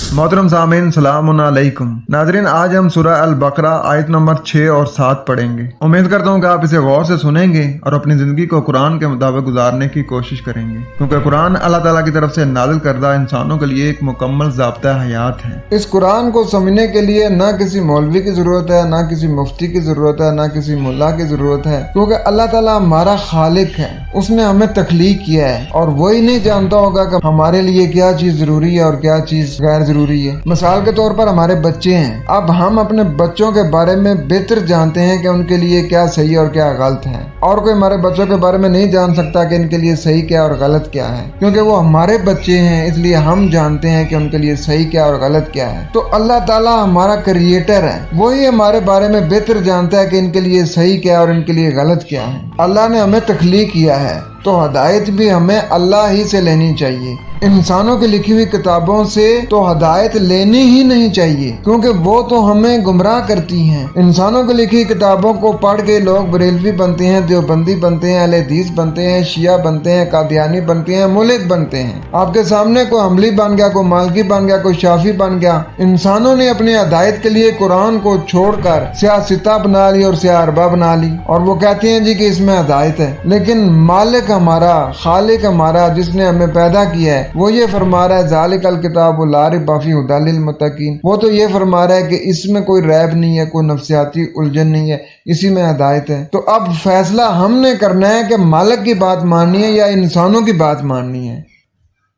मोहतरम सामीन सलाम अलैकुम। नाज़रीन, आज हम सूरह अल बकरा आयत नंबर 6 और 7 पढ़ेंगे। उम्मीद करता हूँ कि आप इसे गौर से सुनेंगे और अपनी जिंदगी को कुरान के मुताबिक गुजारने की कोशिश करेंगे, क्योंकि कुरान अल्लाह ताला की तरफ से नाज़िल करदा इंसानों के लिए एक मुकम्मल ज़ाब्ता हयात है। इस कुरान को समझने के लिए ना किसी मौलवी की जरूरत है, ना किसी मुफ्ती की जरूरत है, ना किसी मुल्ला की जरूरत है, क्योंकि अल्लाह ताला हमारा खालिक है। उसने हमें तख्लीक किया है और वही नहीं जानता होगा कि हमारे लिए क्या चीज जरूरी है और क्या चीज गैर जरूरी है। मिसाल के तौर पर हमारे बच्चे हैं, अब हम अपने बच्चों के बारे में बेहतर जानते हैं कि उनके लिए क्या सही और क्या गलत है, और कोई हमारे बच्चों के बारे में नहीं जान सकता कि इनके लिए सही क्या और गलत क्या है, क्योंकि वो हमारे बच्चे हैं, इसलिए हम जानते हैं कि उनके लिए सही क्या और गलत क्या है। तो अल्लाह ताला हमारा क्रिएटर है, वही हमारे बारे में बेहतर जानता है कि इनके लिए सही क्या और इनके लिए गलत क्या है। अल्लाह ने हमें तख्लीक किया है, तो हदायत भी हमें अल्लाह ही से लेनी चाहिए। इंसानों की लिखी हुई किताबों से तो हदायत लेनी ही नहीं चाहिए, क्योंकि वो तो हमें गुमराह करती हैं। इंसानों की लिखी किताबों को पढ़ के लोग बरेलवी बनते हैं, देवबंदी बनते हैं, अहले हदीस बनते हैं, शिया बनते हैं, कादियानी बनते हैं, मुल्क बनते हैं। आपके सामने कोई हमली बन गया, कोई मालकी बन गया, कोई शाफी बन गया। इंसानों ने अपनी हदायत के लिए कुरान को छोड़कर सियासता बना ली और सियारबा बना ली, और वो कहते हैं जी कि इसमें हदायत है। लेकिन मालिक हमारा, खालिक हमारा, जिसने हमें पैदा किया है, वो ये फरमा रहा है ज़ालिकल किताबु ला रैब फीह हुदल लिल मुत्तकीन। वो तो ये फरमा रहा है कि इसमें कोई रैब नहीं है, कोई नफ्सियाती उलझन नहीं है, इसी में हदायत है। तो अब फैसला हमने करना है कि मालिक की बात माननी है या इंसानों की बात माननी है।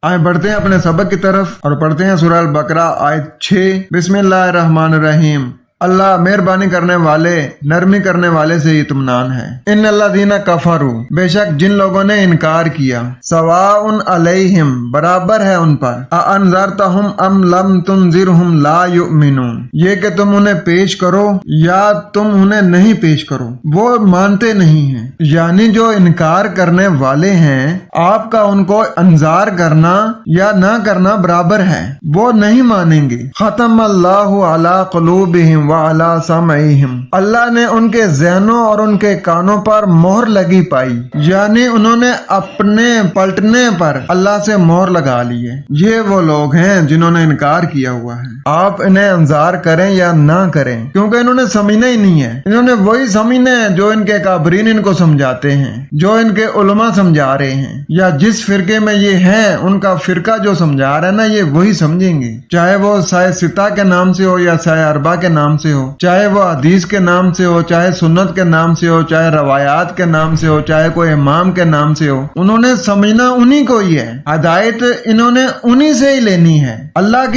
आए बढ़ते हैं अपने सबक की तरफ और पढ़ते हैं सूरह अल बकरा आयत 6। बिस्मिल्लाहिर्रहमानिर्रहीम। अल्लाह मेहरबानी करने वाले, नरमी करने वाले से इत्मीनान है। इन अल्लाज़ीना कफरू, बेशक जिन लोगों ने इनकार किया, सवाउन अलैहिम, बराबर है उन पर, अअनज़रतहुम अम लम तुनज़िरहुम ला युमिनून, ये कि तुम उन्हें पेश करो या तुम उन्हें नहीं पेश करो, वो मानते नहीं हैं। यानी जो इनकार करने वाले हैं, आपका उनको अंजार करना या ना करना बराबर है, वो नहीं मानेंगे। खतमल्लाहु अला क़ुलूबिहिम वाला समईहिम, अल्लाह ने उनके ज़हनों और उनके कानों पर मोहर लगी पाई, यानी उन्होंने अपने पलटने पर अल्लाह से मोहर लगा ली है। ये वो लोग हैं जिन्होंने इनकार किया हुआ है। आप इन्हें अंजार करें या ना करें, क्योंकि इन्होंने समझना ही नहीं है। इन्होंने वही समझना है जो इनके काबरीन इनको समझाते हैं, जो इनके उलमा समझा रहे हैं, या जिस फिरके में ये हैं उनका फिरका जो समझा रहा है ना, ये वही समझेंगे। चाहे वो साए सिता के नाम से हो या साए अरबा के नाम से हो, चाहे वो हदीस के नाम से हो, चाहे सुन्नत के नाम से हो, चाहे रवायात के नाम से हो, चाहे कोई इमाम के नाम से हो, उन्होंने समझना उन्हीं को ही है। हदायत इन्होंने उन्हीं से ही लेनी है। अल्लाह की